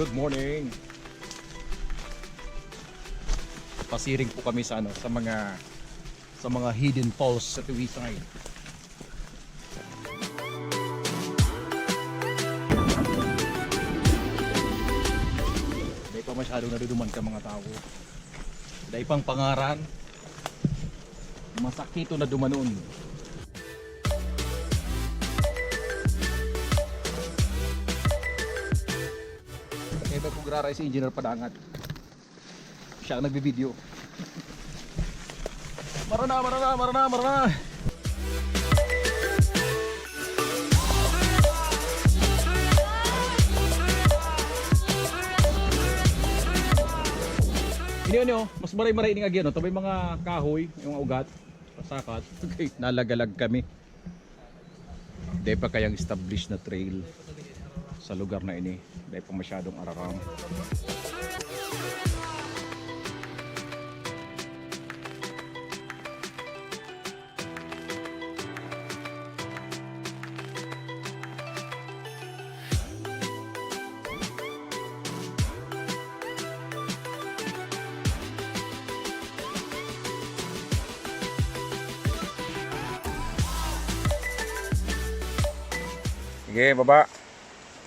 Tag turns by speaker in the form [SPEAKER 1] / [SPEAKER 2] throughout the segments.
[SPEAKER 1] Good morning. Pasiring po kami sa mga hidden falls sa Tuwisay. Dahil pa masyadong naduduman ka mga tao. Dahil pang pangaran, masakito na dumanon. Kaya ba pugraray si Engineer Padangat? Siya ang nagbibideo. Marana. Ini mas maray-maray ini nga no, tabay mga kahoy, yung mga ugat, pasakat. Okay, nalagalag kami. Di pa kayang established na trail sa lugar na ini. Di pa masyadong arakam. Sige, baba.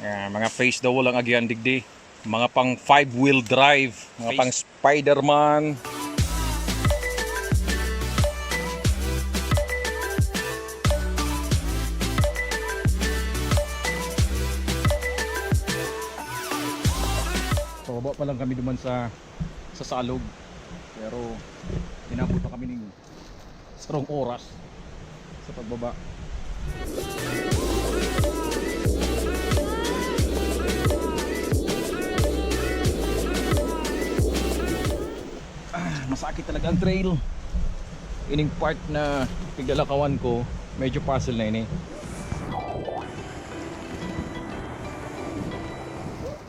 [SPEAKER 1] Yan, mga face daw lang agyan digdi. Mga pang 5-wheel drive, mga pang Spider-Man. Baba pa lang kami duman sa salog. Pero inabot pa kami ng sarong oras sa pagbaba. Masakit talaga ang trail. Ining part na piglalakawan ko, medyo puzzle na ini.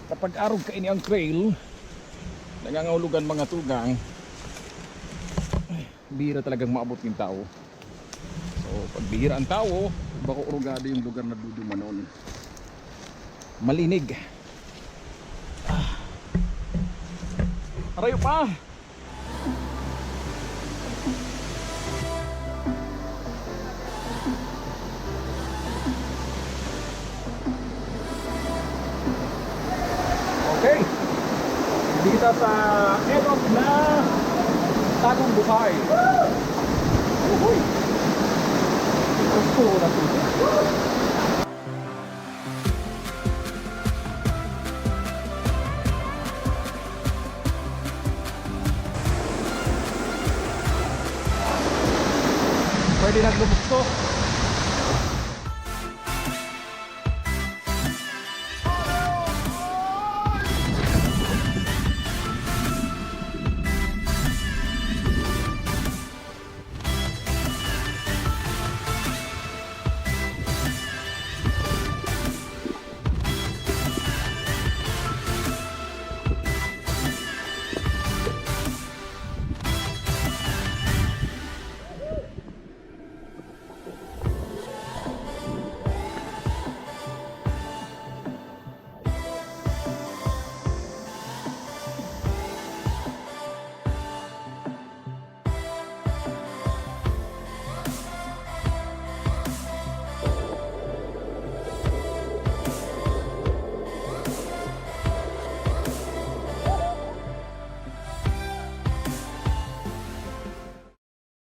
[SPEAKER 1] Kapag arog ka ini ang trail, nangangahulugan mga tugang, bihira talagang maabot yung tao. So pag bihira ang tao, baka urugado yung lugar na dudumanon. Malinig. Arayo pa! Okay, hindi kita sa edot na Tagong Buhay. Uy! Gusto na ito. Pwede na lumukso.